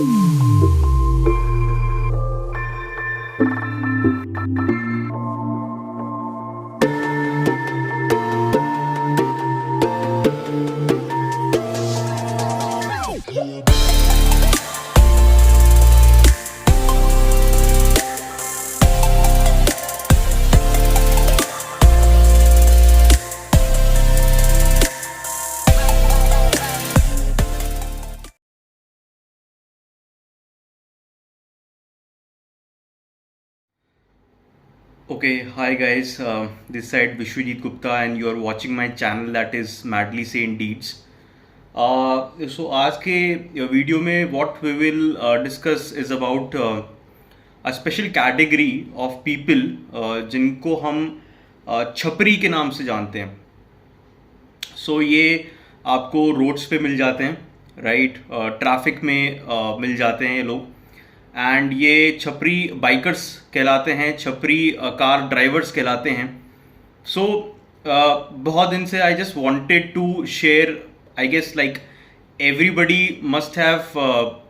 Okay, hi guys. This side Vishwajit Gupta, and you are watching my channel that is Madly Sane Deeds. So आज के video में what we will discuss is about a special category of people जिनको हम छपरी के नाम से जानते हैं. सो ये आपको रोड्स पे मिल जाते हैं, राइट. ट्रैफिक में मिल जाते हैं ये लोग. एंड ये छपरी बाइकर्स कहलाते हैं, छपरी कार ड्राइवर्स कहलाते हैं. सो बहुत दिन से I just wanted to share, I guess like everybody must have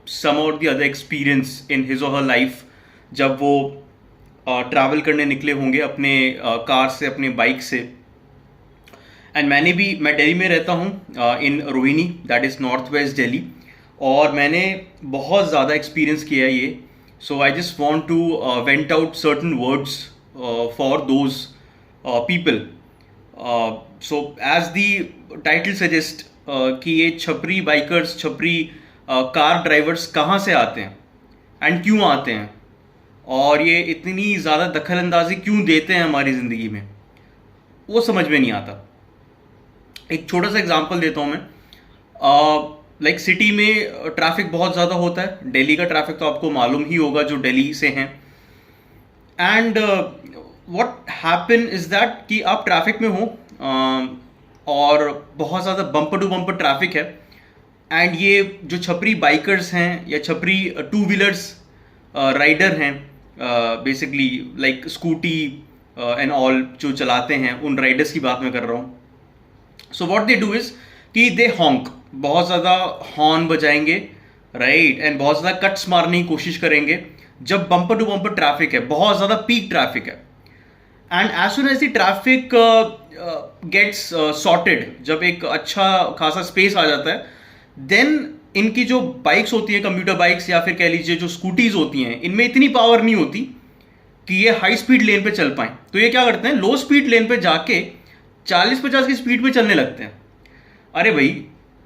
some or the other experience in his or her life जब वो ट्रैवल करने निकले होंगे अपने कार से, अपने बाइक से. एंड मैं दिल्ली में रहता हूँ, in Rohini, that is north west Delhi. और मैंने बहुत ज़्यादा एक्सपीरियंस किया है ये. So I just want to vent out certain words for those people. So as the title suggest कि ये छपरी बाइकर्स, छपरी कार ड्राइवर्स कहाँ से आते हैं एंड क्यों आते हैं, और ये इतनी ज़्यादा दखल अंदाजी क्यों देते हैं हमारी ज़िंदगी में, वो समझ में नहीं आता. एक छोटा सा एग्जांपल देता हूँ मैं. लाइक सिटी में ट्रैफिक बहुत ज़्यादा होता है. दिल्ली का ट्रैफिक तो आपको मालूम ही होगा जो दिल्ली से हैं. And what happen is that कि आप ट्रैफिक में हो और बहुत ज़्यादा बम्पर टू बम्पर ट्रैफिक है. एंड ये जो छपरी बाइकर्स हैं या छपरी टू व्हीलर्स राइडर हैं, basically like scooty and all जो चलाते हैं, उन राइडर्स की बात मैं कर रहा हूँ. So what they do is कि दे हॉन्क, बहुत ज़्यादा हॉर्न बजाएंगे, राइट. एंड बहुत ज़्यादा कट्स मारने की कोशिश करेंगे जब बम्पर टू बम्पर ट्रैफिक है, बहुत ज़्यादा पीक ट्रैफिक है. And as soon as the traffic gets sorted, जब एक अच्छा खासा स्पेस आ जाता है, देन इनकी जो बाइक्स होती हैं, कंप्यूटर बाइक्स या फिर कह लीजिए जो स्कूटीज़ होती हैं, इनमें इतनी पावर नहीं होती कि ये हाई स्पीड लेन पे चल पाएँ. तो ये क्या करते हैं, लो स्पीड लेन पे जाके 40-50 की स्पीड पे चलने लगते हैं. अरे भाई,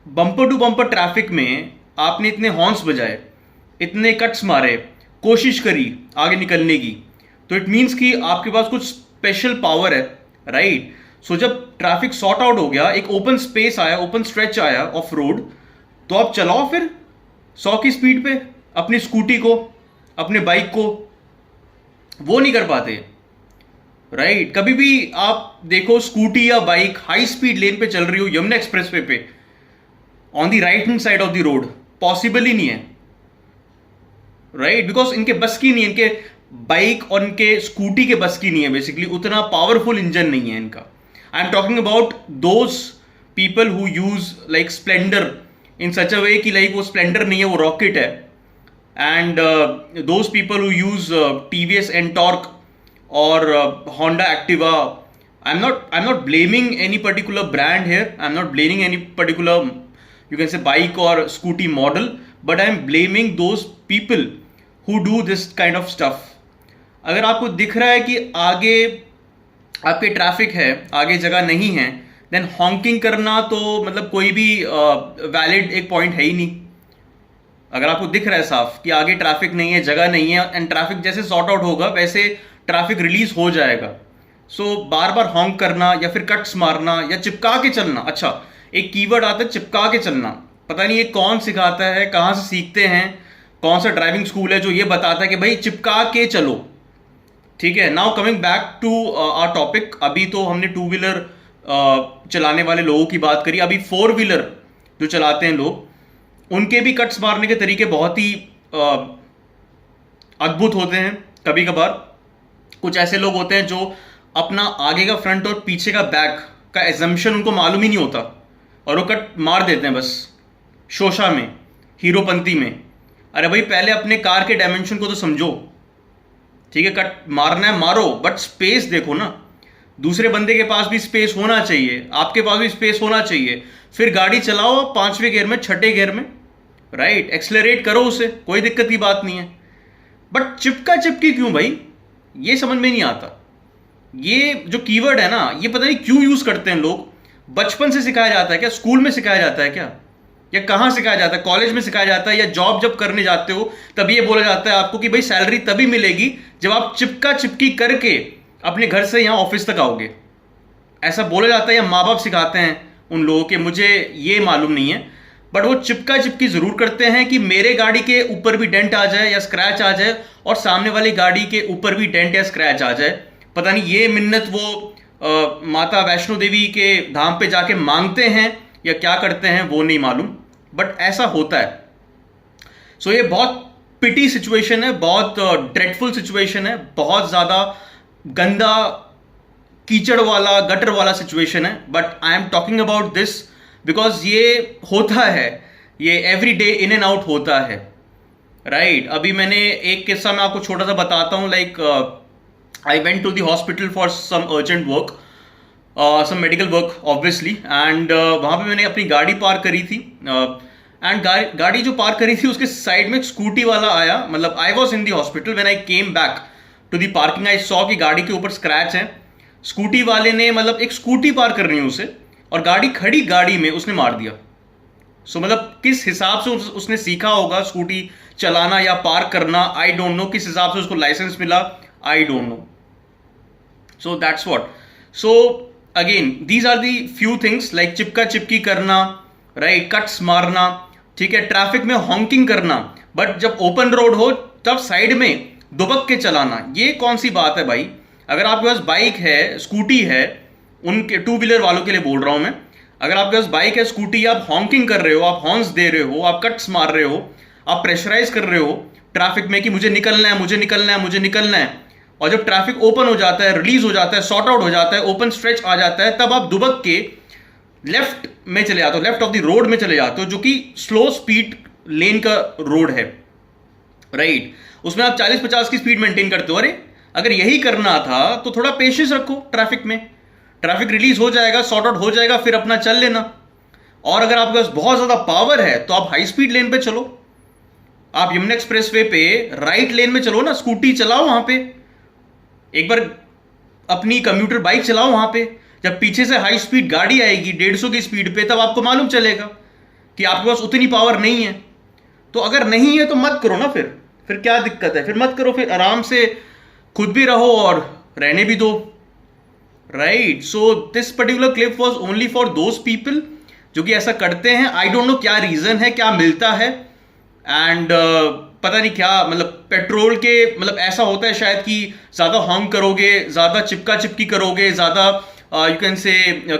बम्पर टू बम्पर ट्रैफिक में आपने इतने हॉर्न्स बजाए, इतने कट्स मारे, कोशिश करी आगे निकलने की, तो इट मीन्स कि आपके पास कुछ स्पेशल पावर है, राइट. सो जब ट्रैफिक सॉर्ट आउट हो गया, एक ओपन स्पेस आया, ओपन स्ट्रेच आया ऑफ रोड, तो आप चलाओ फिर 100 की स्पीड पे अपनी स्कूटी को, अपने बाइक को. वो नहीं कर पाते, राइट. कभी भी आप देखो स्कूटी या बाइक हाई स्पीड लेन पे चल रही हो यमुना एक्सप्रेस वे पे on the right hand side of the road, possible ही नहीं है, राइट. बिकॉज इनके बस की नहीं है, इनके बाइक और इनके स्कूटी के बस की नहीं है, बेसिकली उतना पावरफुल इंजन नहीं है इनका. I am talking about those people who use like Splendor in such a way कि लाइक वो स्प्लेंडर नहीं है, वो रॉकेट है. And those people who use TVS Ntorq or Honda Activa. I'm not blaming any particular brand here. I'm not blaming any particular, you can say, bike or scooty model, but I'm blaming those people who do this kind of stuff. अगर आपको दिख रहा है कि आगे आपके traffic है, आगे जगह नहीं है, देन हॉन्किंग करना तो मतलब कोई भी वैलिड एक पॉइंट है ही नहीं. अगर आपको दिख रहा है साफ कि आगे ट्रैफिक नहीं है, जगह नहीं है, एंड ट्रैफिक जैसे सॉर्ट आउट होगा वैसे ट्रैफिक रिलीज हो जाएगा. सो बार बार हॉन्क करना या फिर कट्स मारना या चिपका के चलना. अच्छा, एक कीवर्ड आता है चिपका के चलना. पता नहीं ये कौन सिखाता है, कहाँ से सीखते हैं, कौन सा ड्राइविंग स्कूल है जो ये बताता है कि भाई चिपका के चलो. ठीक है. Now coming back to our topic. अभी तो हमने टू व्हीलर चलाने वाले लोगों की बात करी. अभी फोर व्हीलर जो चलाते हैं लोग, उनके भी कट्स मारने के तरीके बहुत ही अद्भुत होते हैं. कभी कभार कुछ ऐसे लोग होते हैं जो अपना आगे का फ्रंट और पीछे का बैक का एजम्पशन उनको मालूम ही नहीं होता और वो कट मार देते हैं बस शोशा में, हीरोपंती में. अरे भाई पहले अपने कार के डायमेंशन को तो समझो, ठीक है, कट मारना है मारो, बट स्पेस देखो ना। दूसरे बंदे के पास भी स्पेस होना चाहिए, आपके पास भी स्पेस होना चाहिए। फिर गाड़ी चलाओ 5वें गियर में, 6ठे गियर में, राइट, एक्सलरेट करो उसे, कोई दिक्कत की बात नहीं है। बट चिपका चिपकी क्यों भाई, ये समझ में नहीं आता। ये जो कीवर्ड है ना, ये पता नहीं क्यों यूज करते हैं लोग। बचपन से सिखाया जाता है क्या, स्कूल में सिखाया जाता है क्या, या कहां सिखाया जाता है, कॉलेज में सिखाया जाता है, या जॉब जब करने जाते हो तब ये बोला जाता है आपको कि भाई सैलरी तभी मिलेगी जब आप चिपका चिपकी करके अपने घर से यहां ऑफिस तक आओगे, ऐसा बोला जाता है, या माँ बाप सिखाते हैं उन लोगों के, मुझे ये मालूम नहीं है। बट वो चिपका चिपकी जरूर करते हैं कि मेरे गाड़ी के ऊपर भी डेंट आ जाए या स्क्रैच आ जाए, और सामने वाली गाड़ी के ऊपर भी डेंट या स्क्रैच आ जाए। पता नहीं ये मिन्नत वो माता वैष्णो देवी के धाम पे जाके मांगते हैं या क्या करते हैं, वो नहीं मालूम, बट ऐसा होता है। सो ये बहुत पिटी सिचुएशन है, बहुत ड्रेडफुल सिचुएशन है, बहुत ज्यादा गंदा कीचड़ वाला गटर वाला सिचुएशन है। But I am talking about this because ये होता है, ये every day in and out होता है, राइट। अभी मैंने एक किस्सा मैं आपको छोटा सा बताता हूँ। Like I went to the hospital for some urgent work, some medical work obviously, and वहाँ पे मैंने अपनी गाड़ी पार्क करी थी, एंड गाड़ी जो पार्क करी थी उसके साइड में एक स्कूटी वाला आया। मतलब I was in the hospital, when I came back to the parking I saw कि गाड़ी के ऊपर स्क्रैच है। स्कूटी वाले ने, मतलब एक स्कूटी पार्क करनी है उसे, और गाड़ी खड़ी गाड़ी में उसने मार दिया। सो मतलब किस हिसाब से उसने सीखा होगा स्कूटी चलाना या पार्क करना, आई डोंट नो, किस हिसाब से उसको लाइसेंस मिला, I don't know. So that's what. So again these are the few things, like चिपका चिपकी करना, राइट, कट्स मारना, ठीक है, ट्रैफिक में हॉन्किंग करना, बट जब ओपन रोड हो तब साइड में दुबक के चलाना, ये कौन सी बात है भाई। अगर आपके पास बाइक है, स्कूटी है, उनके टू व्हीलर वालों के लिए बोल रहा हूं मैं, अगर आपके पास बाइक है, स्कूटी, आप हॉन्किंग कर रहे हो, आप हॉर्न्स दे रहे हो, आप कट्स मार रहे हो, आप प्रेशराइज कर रहे हो ट्रैफिक में कि मुझे निकलना है, मुझे निकलना है, मुझे निकलना है, और जब ट्रैफिक ओपन हो जाता है, रिलीज हो जाता है, सॉर्ट आउट हो जाता है, ओपन स्ट्रेच आ जाता है, तब आप दुबक के लेफ्ट में चले जाते हो, लेफ्ट ऑफ द रोड में चले जाते हो, जो कि स्लो स्पीड लेन का रोड है, राइट। उसमें आप 40-50 की स्पीड मेंटेन करते हो। अरे अगर यही करना था तो थोड़ा पेशेंस रखो ट्रैफिक में, ट्रैफिक रिलीज हो जाएगा, सॉर्ट आउट हो जाएगा, फिर अपना चल लेना। और अगर आपके पास बहुत ज्यादा पावर है तो आप हाई स्पीड लेन पे चलो, आप यमुना एक्सप्रेसवे पे राइट लेन में चलो ना, स्कूटी चलाओ वहां पे, एक बार अपनी कम्यूटर बाइक चलाओ वहां पे। जब पीछे से हाई स्पीड गाड़ी आएगी 150 की स्पीड पे, तब आपको मालूम चलेगा कि आपके पास उतनी पावर नहीं है। तो अगर नहीं है तो मत करो ना, फिर क्या दिक्कत है, फिर मत करो, फिर आराम से खुद भी रहो और रहने भी दो, right. So this particular clip was only for those people जो कि ऐसा करते हैं। आई डोंट नो क्या रीजन है, क्या मिलता है, एंड पता नहीं क्या, मतलब पेट्रोल के, मतलब ऐसा होता है शायद कि ज्यादा हॉर्न करोगे, ज्यादा चिपका चिपकी करोगे, ज्यादा यू कैन से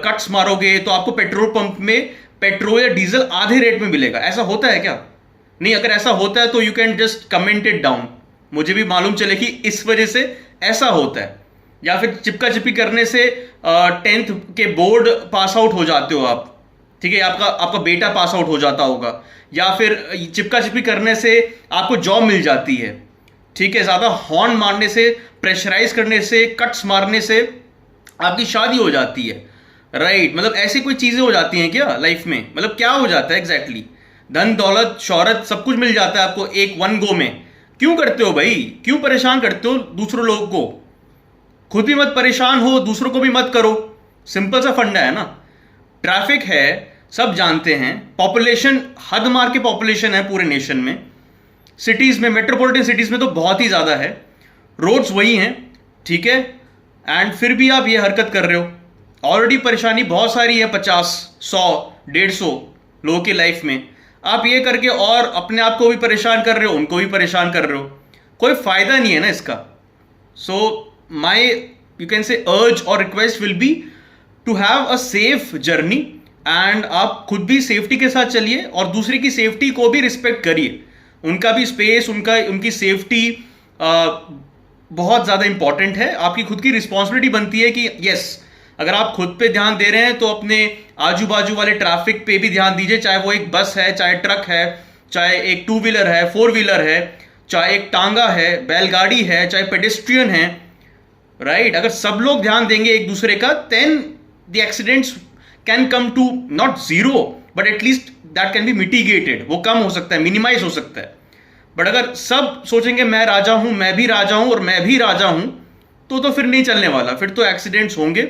कट्स मारोगे, तो आपको पेट्रोल पंप में पेट्रोल या डीजल आधे रेट में मिलेगा। ऐसा होता है क्या? नहीं, अगर ऐसा होता है तो you can just comment it down, मुझे भी मालूम चले कि इस वजह से ऐसा होता है। या फिर चिपका चिपकी करने से 10th के बोर्ड पास आउट हो जाते हो आप, ठीक है, आपका बेटा पास आउट हो जाता होगा, या फिर चिपका चिपकी करने से आपको जॉब मिल जाती है, ठीक है, ज्यादा हॉर्न मारने से, प्रेशराइज करने से, कट्स मारने से आपकी शादी हो जाती है, राइट। मतलब ऐसी कोई चीजें हो जाती हैं क्या लाइफ में? मतलब क्या हो जाता है एग्जैक्टली? धन दौलत शोहरत सब कुछ मिल जाता है आपको एक वन गो में। क्यों करते हो भाई? क्यों परेशान करते हो दूसरों लोगों को? खुद भी मत परेशान हो, दूसरों को भी मत करो। सिंपल सा फंडा है ना। ट्रैफिक है, सब जानते हैं, पॉपुलेशन हद मार के पॉपुलेशन है पूरे नेशन में, सिटीज में, मेट्रोपॉलिटन सिटीज में तो बहुत ही ज्यादा है, रोड्स वही हैं, ठीक है, एंड फिर भी आप ये हरकत कर रहे हो। ऑलरेडी परेशानी बहुत सारी है, 50, 100, 150 लोगों की लाइफ में, आप ये करके और अपने आप को भी परेशान कर रहे हो, उनको भी परेशान कर रहे हो, कोई फायदा नहीं है ना इसका। सो माई यू कैन से अर्ज और request will be to have a safe journey, and आप खुद भी सेफ्टी के साथ चलिए और दूसरे की सेफ्टी को भी रिस्पेक्ट करिए। उनका भी स्पेस, उनकी सेफ्टी बहुत ज़्यादा इंपॉर्टेंट है। आपकी खुद की रिस्पॉन्सिबिलिटी बनती है कि यस, अगर आप खुद पे ध्यान दे रहे हैं तो अपने आजू बाजू वाले ट्रैफिक पे भी ध्यान दीजिए, चाहे वो एक बस है, चाहे ट्रक है, चाहे एक टू व्हीलर है, फोर व्हीलर है, चाहे एक टांगा है, बैलगाड़ी है, चाहे पेडेस्ट्रियन है, राइट? अगर सब लोग ध्यान देंगे एक दूसरे का, then the accidents can come to not zero, but at least that can be mitigated. वो कम हो सकता है, मिनिमाइज हो सकता है। बट अगर सब सोचेंगे मैं राजा हूं, मैं भी राजा हूं और मैं भी राजा हूं, तो फिर नहीं चलने वाला। फिर तो एक्सीडेंट्स होंगे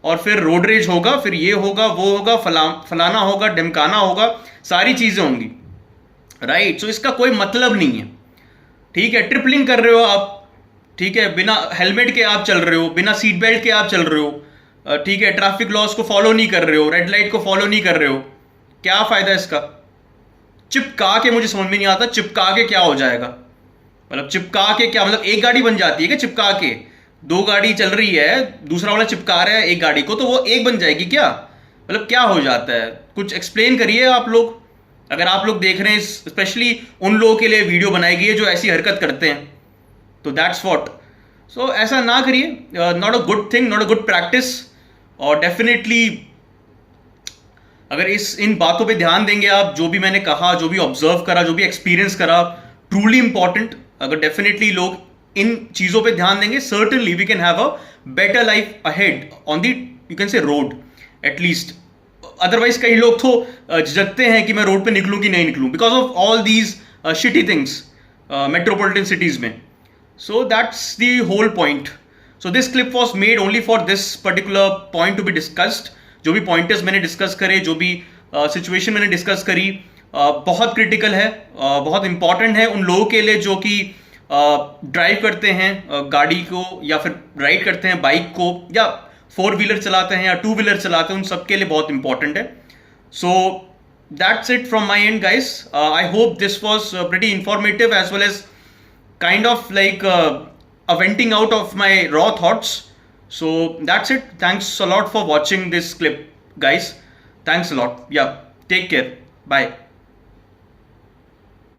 और फिर रोड रेज होगा, फिर ये होगा, वो होगा, फलाना होगा, ढिमकाना होगा, सारी चीजें होंगी, राइट? सो इसका कोई मतलब नहीं है, ठीक है? ट्रिपलिंग कर रहे हो आप, ठीक है, बिना हेलमेट के आप चल रहे हो, बिना सीट बेल्ट के आप चल रहे हो, ठीक है, ट्रैफिक लॉस को फॉलो नहीं कर रहे हो, रेड लाइट को फॉलो नहीं कर रहे हो, क्या फायदा इसका? चिपका के मुझे समझ में नहीं आता, चिपका के क्या हो जाएगा? मतलब चिपका के क्या मतलब, एक गाड़ी बन जाती है क्या चिपका के? दो गाड़ी चल रही है, दूसरा वाला चिपका रहा है एक गाड़ी को, तो वो एक बन जाएगी क्या? मतलब क्या हो जाता है? कुछ एक्सप्लेन करिए आप लोग, अगर आप लोग देख रहे हैं, स्पेशली उन लोगों के लिए वीडियो बनाई गई है जो ऐसी हरकत करते हैं, तो दैट्स व्हाट। सो ऐसा ना करिए, not a good thing, not a good practice. और डेफिनेटली अगर इन बातों पे ध्यान देंगे आप, जो भी मैंने कहा, जो भी ऑब्जर्व करा, जो भी एक्सपीरियंस करा, ट्रूली इंपॉर्टेंट, अगर डेफिनेटली लोग इन चीजों पे ध्यान देंगे, certainly we can have a better life ahead on the, you can say, road at least. Otherwise कई लोग तो झिझकते हैं कि मैं रोड पे निकलूं कि नहीं निकलूं, because of all these shitty things metropolitan cities में। So that's the whole point. So this clip was made only for this particular point to be discussed. जो भी पॉइंटर्स मैंने डिस्कस करे, जो भी सिचुएशन मैंने डिस्कस करी, बहुत क्रिटिकल है, बहुत इंपॉर्टेंट है उन लोगों के लिए जो कि ड्राइव करते हैं गाड़ी को, या फिर राइड करते हैं बाइक को, या फोर व्हीलर चलाते हैं या टू व्हीलर चलाते हैं, उन सबके लिए बहुत इंपॉर्टेंट है। So that's it from my end guys. I hope this was pretty informative as well as kind of like a venting out of my raw thoughts. So that's it. Thanks a lot for watching this clip, guys. Thanks a lot. Yeah, take care. Bye.